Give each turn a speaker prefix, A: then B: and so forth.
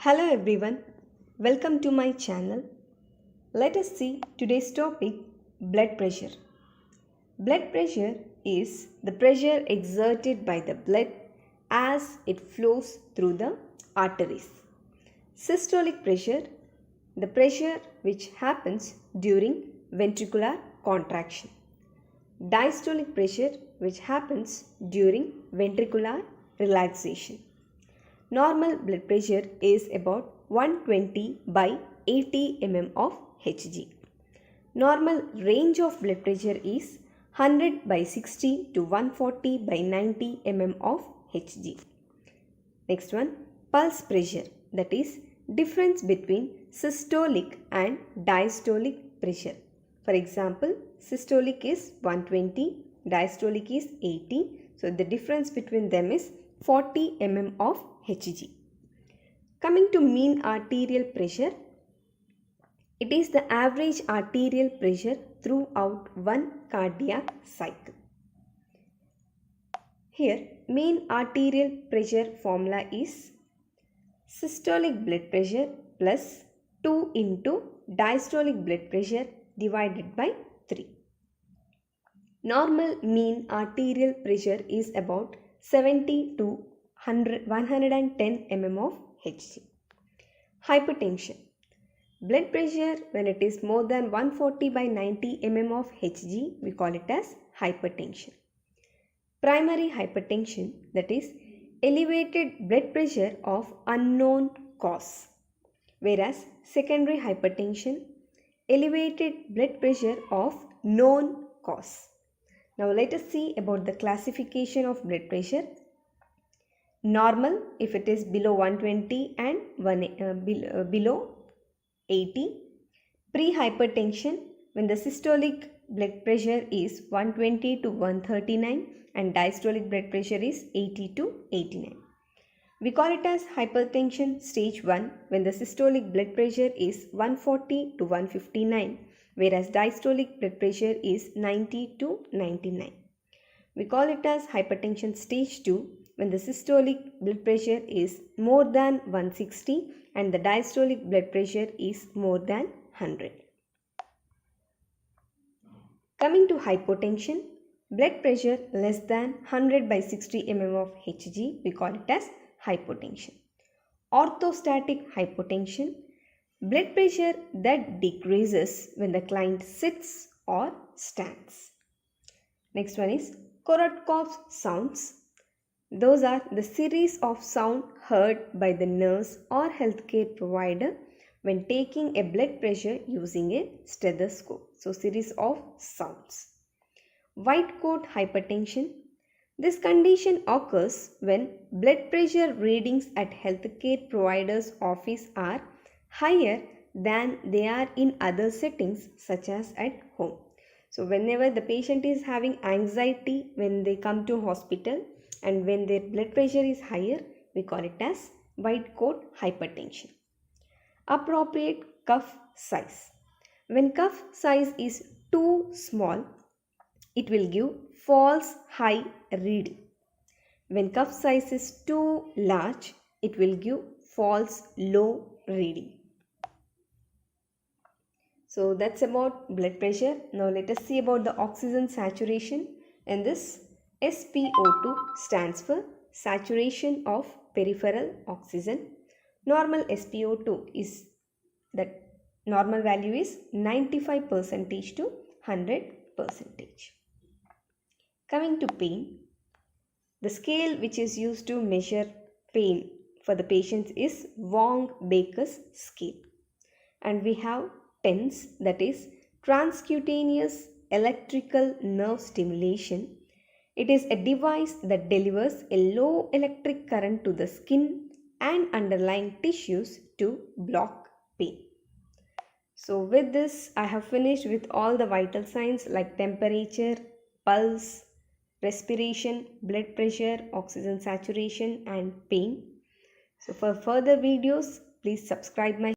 A: Hello everyone, welcome to my channel. Let us see today's topic, blood pressure. Blood pressure is the pressure exerted by the blood as it flows through the arteries. Systolic pressure, the pressure which happens during ventricular contraction. Diastolic pressure, which happens during ventricular relaxation. Normal blood pressure is about 120 by 80 mm of Hg. Normal range of blood pressure is 100 by 60 to 140 by 90 mm of Hg. Next one, pulse pressure, that is difference between systolic and diastolic pressure. For example, systolic is 120, diastolic is 80. So the difference between them is 40 mm of Hg. Coming to mean arterial pressure, it is the average arterial pressure throughout one cardiac cycle. Here, mean arterial pressure formula is systolic blood pressure plus 2 into diastolic blood pressure divided by 3. Normal mean arterial pressure is about 70 to 110 mm of Hg. Hypertension. Blood pressure when it is more than 140 by 90 mm of Hg, we call it as hypertension. Primary hypertension, that is elevated blood pressure of unknown cause. Whereas secondary hypertension, elevated blood pressure of known cause. Now let us see about the classification of blood pressure. Normal if it is below 120 and below 80. Pre-hypertension when the systolic blood pressure is 120 to 139 and diastolic blood pressure is 80 to 89. We call it as hypertension stage 1 when the systolic blood pressure is 140 to 159 whereas diastolic blood pressure is 90 to 99. We call it as hypertension stage 2 when the systolic blood pressure is more than 160 and the diastolic blood pressure is more than 100. Coming to hypotension, blood pressure less than 100 by 60 mm of Hg, we call it as hypotension. Orthostatic hypotension, blood pressure that decreases when the client sits or stands. Next one is Korotkov sounds. Those are the series of sound heard by the nurse or healthcare provider when taking a blood pressure using a stethoscope. So series of sounds. White coat hypertension. This condition occurs when blood pressure readings at healthcare providers' office are higher than they are in other settings such as at home. So whenever the patient is having anxiety when they come to hospital and when their blood pressure is higher, we call it as white coat hypertension. Appropriate cuff size. When cuff size is too small, it will give false high reading. When cuff size is too large, it will give false low reading. So that's about blood pressure. Now let us see about the oxygen saturation. In this, SpO2 stands for saturation of peripheral oxygen. Normal SpO2 is that normal value is 95% to 100%. Coming to pain, the scale which is used to measure pain for the patients is Wong-Baker's scale. And we have TENS, that is transcutaneous electrical nerve stimulation. It is a device that delivers a low electric current to the skin and underlying tissues to block pain. So with this, I have finished with all the vital signs like temperature, pulse, respiration, blood pressure, oxygen saturation and pain. So for further videos, please subscribe my